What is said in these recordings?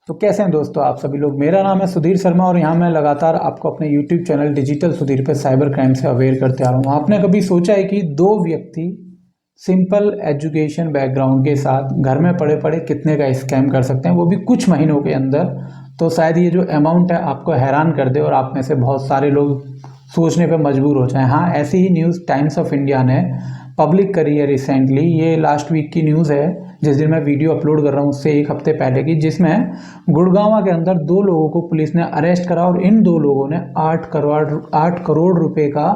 तो कैसे हैं दोस्तों आप सभी लोग। मेरा नाम है सुधीर शर्मा और यहाँ मैं लगातार आपको अपने YouTube चैनल डिजिटल सुधीर पे साइबर क्राइम से अवेयर करते आ रहा हूँ। आपने कभी सोचा है कि दो व्यक्ति सिंपल एजुकेशन बैकग्राउंड के साथ घर में पड़े पड़े कितने का स्कैम कर सकते हैं, वो भी कुछ महीनों के अंदर। तो शायद ये जो अमाउंट है आपको हैरान कर दे और आप में से बहुत सारे लोग सोचने पर मजबूर हो जाएं। हाँ, ऐसी ही न्यूज़ टाइम्स ऑफ इंडिया ने पब्लिक करी है रिसेंटली। ये लास्ट वीक की न्यूज़ है, जिस दिन मैं वीडियो अपलोड कर रहा हूँ उससे एक हफ्ते पहले की, जिसमें गुड़गांव के अंदर दो लोगों को पुलिस ने अरेस्ट करा और इन दो लोगों ने 8 करोड़ रुपए का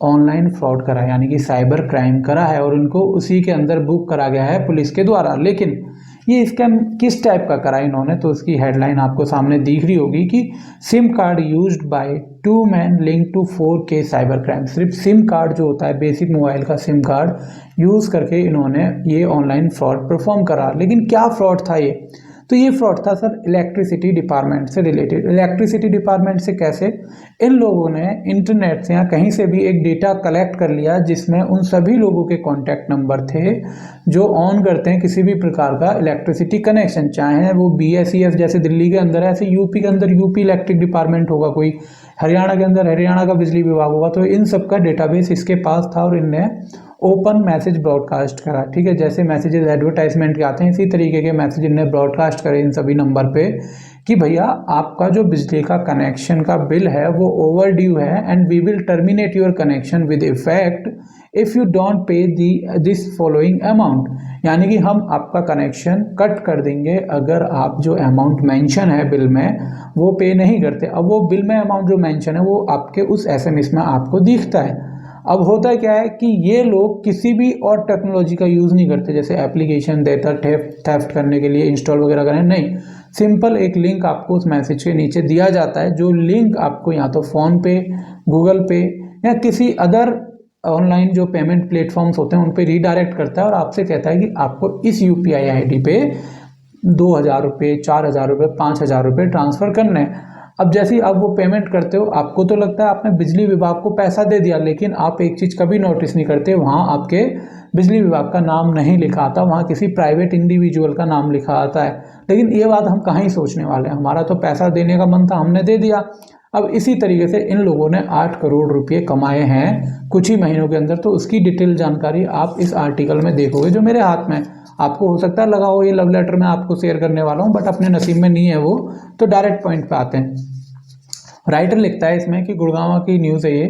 ऑनलाइन फ्रॉड करा, यानी कि साइबर क्राइम करा है और उनको उसी के अंदर बुक करा गया है पुलिस के द्वारा। लेकिन ये स्कैम किस टाइप का करा इन्होंने, तो उसकी हेडलाइन आपको सामने दिख रही होगी कि sim card used by 2 men link to 4 case cyber crime. सिर्फ सिम कार्ड जो होता है, बेसिक मोबाइल का सिम कार्ड यूज़ करके इन्होंने ये ऑनलाइन फ्रॉड परफॉर्म करा। लेकिन क्या फ्रॉड था ये? तो ये फ्रॉड था सर इलेक्ट्रिसिटी डिपार्टमेंट से रिलेटेड। इलेक्ट्रिसिटी डिपार्टमेंट से कैसे? इन लोगों ने इंटरनेट से या कहीं से भी एक डेटा कलेक्ट कर लिया जिसमें उन सभी लोगों के कॉन्टैक्ट नंबर थे जो ऑन करते हैं किसी भी प्रकार का इलेक्ट्रिसिटी कनेक्शन, चाहे वो BSES जैसे दिल्ली के अंदर है, ऐसे यूपी के अंदर यूपी इलेक्ट्रिक डिपार्टमेंट होगा, कोई हरियाणा के अंदर हरियाणा का बिजली विभाग होगा। तो इन सब का डेटाबेस इसके पास था और इनने ओपन मैसेज ब्रॉडकास्ट करा। ठीक है, जैसे मैसेजेस एडवर्टाइजमेंट के आते हैं इसी तरीके के मैसेज इनने ब्रॉडकास्ट करे इन सभी नंबर पे कि भैया आपका जो बिजली का कनेक्शन का बिल है वो ओवर ड्यू है and we will terminate your connection with effect if you don't pay this following amount. यानी कि हम आपका कनेक्शन कट कर देंगे अगर आप जो अमाउंट मेंशन है बिल में वो पे नहीं करते। अब वो बिल में अमाउंट जो मेंशन है वो आपके उस SMS में आपको दिखता है। अब होता क्या है कि ये लोग किसी भी और टेक्नोलॉजी का यूज़ नहीं करते, जैसे एप्लीकेशन देता थेफ्ट करने के लिए इंस्टॉल वगैरह करें, नहीं। सिंपल एक लिंक आपको उस मैसेज के नीचे दिया जाता है, जो लिंक आपको या तो फ़ोन पे, गूगल पे या किसी अदर ऑनलाइन जो पेमेंट प्लेटफॉर्म्स होते हैं उन पे रीडायरेक्ट करता है और आपसे कहता है कि आपको इस UPI ID पे 2,000 रुपये, 4,000 रुपये, 5,000 रुपये ट्रांसफ़र करने हैं। अब जैसे ही आप वो पेमेंट करते हो आपको तो लगता है आपने बिजली विभाग को पैसा दे दिया, लेकिन आप एक चीज़ कभी नोटिस नहीं करते, वहाँ आपके बिजली विभाग का नाम नहीं लिखा आता, वहाँ किसी प्राइवेट इंडिविजुअल का नाम लिखा आता है। लेकिन ये बात हम कहाँ ही सोचने वाले हैं, हमारा तो पैसा देने का मन था, हमने दे दिया। अब इसी तरीके से इन लोगों ने 8 करोड़ रुपये कमाए हैं कुछ ही महीनों के अंदर। तो उसकी डिटेल जानकारी आप इस आर्टिकल में देखोगे जो मेरे हाथ में। आपको हो सकता है लगा हो ये लव लेटर मैं आपको शेयर करने वाला हूँ, बट अपने नसीब में नहीं है वो, तो डायरेक्ट पॉइंट पे आते हैं। राइटर लिखता है इसमें कि गुड़गांव की न्यूज़ है ये,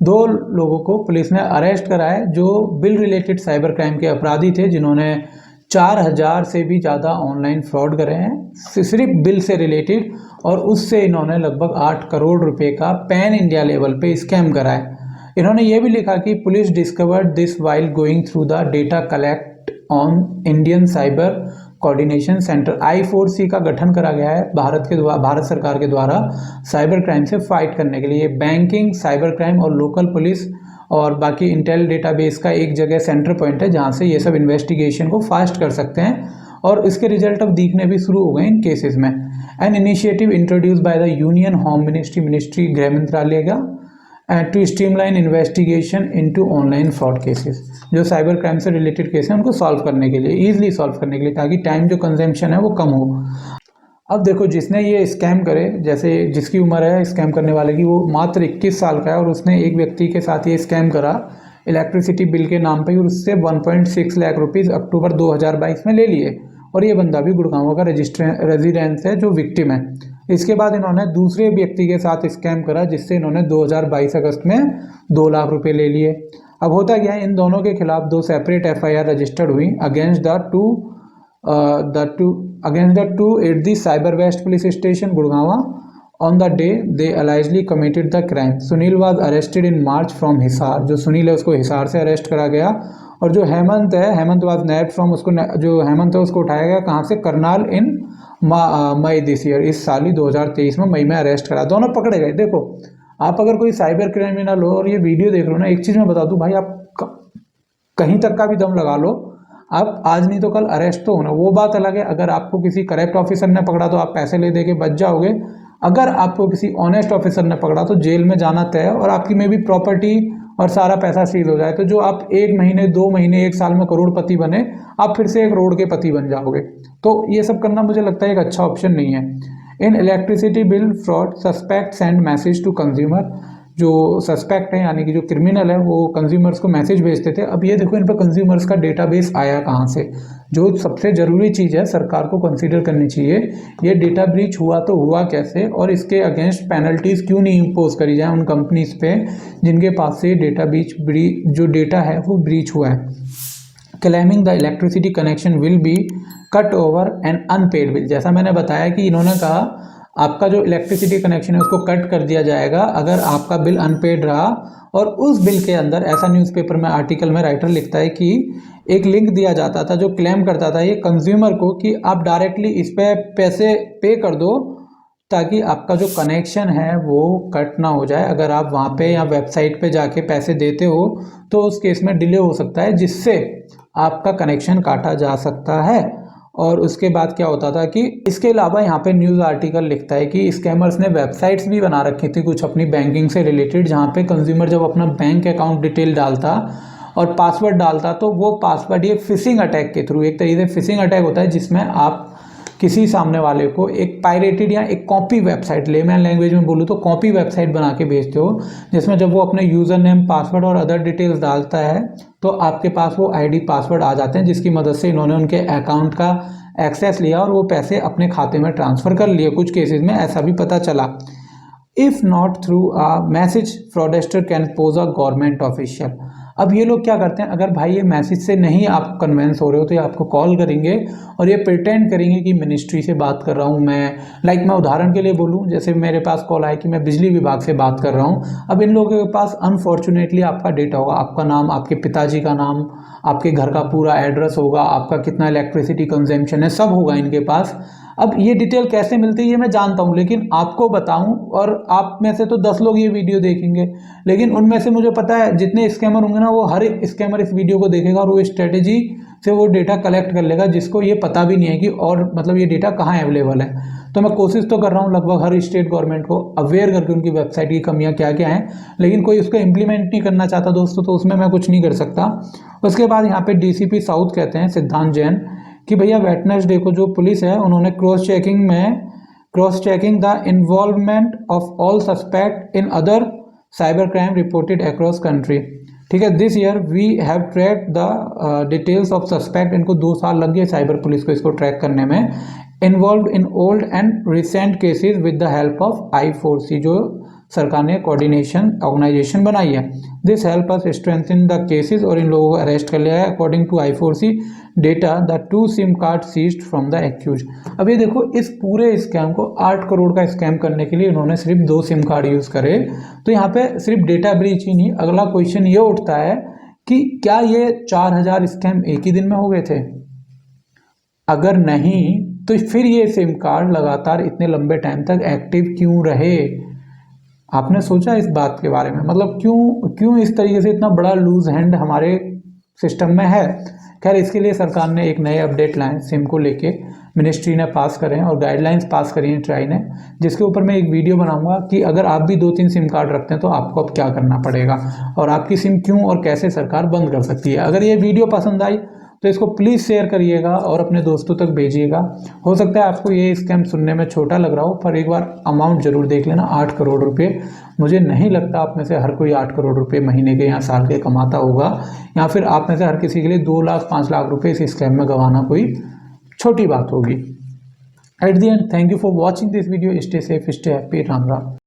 2 लोगों को पुलिस ने अरेस्ट करा है जो बिल रिलेटेड साइबर क्राइम के अपराधी थे, जिन्होंने 4,000 से भी ज़्यादा ऑनलाइन फ्रॉड करे हैं सिर्फ बिल से रिलेटेड, और उससे इन्होंने लगभग 8 करोड़ रुपए का पैन इंडिया लेवल पे स्कैम करा है। इन्होंने ये भी लिखा कि police discovered this while going through the data collect on Indian cyber coordination centre. I4C का गठन करा गया है भारत सरकार के द्वारा साइबर क्राइम से फाइट करने के लिए। बैंकिंग, साइबर क्राइम और लोकल पुलिस और बाकी इंटेल डेटाबेस का एक जगह सेंटर पॉइंट है जहां से ये सब इन्वेस्टिगेशन को फास्ट कर सकते हैं, और इसके रिजल्ट अब दिखने भी शुरू हो गए इन केसेस में। An initiative introduce by the union home ministry गृह मंत्रालय का to streamline investigation into online fraud cases. जो साइबर क्राइम से रिलेटेड केस हैं उनको सॉल्व करने के लिए, ईजिली सॉल्व करने के लिए, ताकि टाइम जो कंजम्पशन है वो कम हो। अब देखो, जिसने ये स्कैम करे, जैसे जिसकी उम्र है स्कैम करने वाले की, वो मात्र 21 साल का है और उसने एक व्यक्ति के साथ ये स्कैम करा इलेक्ट्रिसिटी बिल के नाम पे और उससे 1.6 लाख रुपीज़ अक्टूबर 2022 में ले लिए। और ये बंदा भी गुड़गांव का रेजिडेंस है जो विक्टिम है। इसके बाद इन्होंने दूसरे व्यक्ति के साथ स्कैम करा जिससे इन्होंने 2022 अगस्त में 2 लाख रुपए ले लिए। अब होता क्या है, इन दोनों के खिलाफ 2 सेपरेट FIR रजिस्टर्ड हुई against the two at the cyber west police station Gurgaon on the day they allegedly committed the crime. Sunil was arrested in March from Hisar. जो सुनील है उसको हिसार से अरेस्ट करा गया, और जो हेमंत वाज नैब्ड फ्रॉम, जो हेमंत है उसको उठाया गया कहाँ से? करनाल इन मई दिस ईयर, इस साल ही 2023 में मई में अरेस्ट करा। दोनों पकड़े गए। देखो, आप अगर कोई साइबर क्रिमिनल हो और ये वीडियो देख रहे हो ना, एक चीज़ मैं बता दूं भाई, आप कहीं तक का भी दम लगा लो, आप आज नहीं तो कल अरेस्ट तो होना। वो बात अलग है, अगर आपको किसी करेक्ट ऑफिसर ने पकड़ा तो आप पैसे ले दे के बच जाओगे, अगर आपको किसी ऑनेस्ट ऑफिसर ने पकड़ा तो जेल में जाना तय है और आपकी में भी प्रॉपर्टी और सारा पैसा सील हो जाए, तो जो आप 1 महीने 2 महीने 1 साल में करोड़पति बने, आप फिर से 1 करोड़ के पति बन जाओगे। तो ये सब करना मुझे लगता है एक अच्छा ऑप्शन नहीं है। In electricity bill fraud suspect send message to consumer, जो सस्पेक्ट है यानी कि जो क्रिमिनल है वो कंज्यूमर्स को मैसेज भेजते थे। अब ये देखो इन पर कंज्यूमर्स का डेटाबेस आया कहाँ से। जो सबसे ज़रूरी चीज़ है सरकार को कंसीडर करनी चाहिए, ये डेटा ब्रीच हुआ तो हुआ कैसे, और इसके अगेंस्ट पेनल्टीज़ क्यों नहीं इम्पोज करी जाए उन कंपनीज पे जिनके पास से डेटा ब्रीच जो डेटा है वो ब्रीच हुआ है। Claiming the electricity connection will be cut over an unpaid bill, जैसा मैंने बताया कि इन्होंने कहा आपका जो इलेक्ट्रिसिटी कनेक्शन है उसको कट कर दिया जाएगा अगर आपका बिल अनपेड रहा। और उस बिल के अंदर ऐसा न्यूज़पेपर में आर्टिकल में राइटर लिखता है कि एक लिंक दिया जाता था जो क्लेम करता था ये कंज्यूमर को कि आप डायरेक्टली इस पे पैसे पे कर दो ताकि आपका जो कनेक्शन है वो कट ना हो जाए। अगर आप वहाँ पे या वेबसाइट पे जाके पैसे देते हो तो उस केस में डिले हो सकता है जिससे आपका कनेक्शन काटा जा सकता है। और उसके बाद क्या होता था कि इसके अलावा यहाँ पे न्यूज़ आर्टिकल लिखता है कि स्कैमर्स ने वेबसाइट्स भी बना रखी थी कुछ अपनी बैंकिंग से रिलेटेड, जहाँ पे कंज्यूमर जब अपना बैंक अकाउंट डिटेल डालता और पासवर्ड डालता तो वो पासवर्ड ये फिशिंग अटैक के थ्रू, एक तरीके से फिशिंग अटैक होता है जिसमें आप किसी सामने वाले को एक पायरेटेड या एक कॉपी वेबसाइट, लेमैन लैंग्वेज में बोलूँ तो कॉपी वेबसाइट बना के भेजते हो, जिसमें जब वो अपने यूज़र नेम पासवर्ड और अदर डिटेल्स डालता है तो आपके पास वो आईडी पासवर्ड आ जाते हैं, जिसकी मदद से इन्होंने उनके अकाउंट का एक्सेस लिया और वो पैसे अपने खाते में ट्रांसफ़र कर लिए। कुछ केसेस में ऐसा भी पता चला। If not through a message fraudster can pose a government official. अब ये लोग क्या करते हैं, अगर भाई ये मैसेज से नहीं आप कन्वेंस हो रहे हो तो ये आपको कॉल करेंगे और ये प्रिटेंड करेंगे कि मिनिस्ट्री से बात कर रहा हूँ मैं। मैं उदाहरण के लिए बोलूँ, जैसे मेरे पास कॉल आया कि मैं बिजली विभाग से बात कर रहा हूँ। अब इन लोगों के पास अनफॉर्चुनेटली आपका डेटा होगा, आपका नाम, आपके पिताजी का नाम, आपके घर का पूरा एड्रेस होगा, आपका कितना इलेक्ट्रिसिटी कंजम्पशन है, सब होगा इनके पास। अब ये डिटेल कैसे मिलती है ये मैं जानता हूँ, लेकिन आपको बताऊँ और आप में से तो 10 लोग ये वीडियो देखेंगे, लेकिन उनमें से मुझे पता है जितने स्कैमर होंगे ना वो हर एक स्कैमर इस वीडियो को देखेगा और वो स्ट्रेटेजी से वो डेटा कलेक्ट कर लेगा जिसको ये पता भी नहीं है कि और मतलब ये डेटा कहाँ अवेलेबल है। तो मैं कोशिश तो कर रहा हूँ लगभग हर स्टेट गवर्नमेंट को अवेयर करके उनकी वेबसाइट की कमियाँ क्या क्या हैं, लेकिन कोई उसको इम्प्लीमेंट नहीं करना चाहता दोस्तों, तो उसमें मैं कुछ नहीं कर सकता। उसके बाद यहाँ पे डीसीपी साउथ कहते हैं सिद्धांत जैन कि भैया वेडनेसडे को जो पुलिस है उन्होंने cross checking the involvement of all suspect in other cyber crime reported across country. ठीक है, this year we have track the details of suspect. इनको 2 साल लग गए साइबर पुलिस को इसको ट्रैक करने में। Involve in old and recent cases with the help of I4C, जो सरकार ने कोऑर्डिनेशन ऑर्गेनाइजेशन बनाई है। This help us strengthen the cases, और इन लोगों को अरेस्ट कर लिया है। According to I4C data the 2 sim card seized from the accuse. अब ये देखो इस पूरे स्कैम को 8 करोड़ का स्कैम करने के लिए इन्होंने सिर्फ 2 सिम कार्ड यूज़ करे। तो यहाँ पे सिर्फ डेटा ब्रीच ही नहीं, अगला क्वेश्चन ये उठता है कि क्या ये 4000 स्कैम एक ही दिन में हो गए थे? अगर नहीं तो फिर ये सिम कार्ड लगातार इतने लंबे टाइम तक एक्टिव क्यों रहे? आपने सोचा इस बात के बारे में? मतलब क्यों इस तरीके से इतना बड़ा लूज हैंड हमारे सिस्टम में है? खैर इसके लिए सरकार ने एक नए अपडेट लाए सिम को लेके, मिनिस्ट्री ने पास करे हैं और गाइडलाइंस पास करी हैं ट्राई ने, जिसके ऊपर मैं एक वीडियो बनाऊंगा कि अगर आप भी 2-3 सिम कार्ड रखते हैं तो आपको अब क्या करना पड़ेगा और आपकी सिम क्यों और कैसे सरकार बंद कर सकती है। अगर ये वीडियो पसंद आई तो इसको प्लीज़ शेयर करिएगा और अपने दोस्तों तक भेजिएगा। हो सकता है आपको ये स्कैम सुनने में छोटा लग रहा हो, पर एक बार अमाउंट जरूर देख लेना, 8 करोड़ रुपए। मुझे नहीं लगता आप में से हर कोई 8 करोड़ रुपए महीने के या साल के कमाता होगा, या फिर आप में से हर किसी के लिए 2 लाख 5 लाख रुपए इस स्कैम में गंवाना कोई छोटी बात होगी। At the end, thank you for watching this video. Stay safe, stay happy. Ram Ram.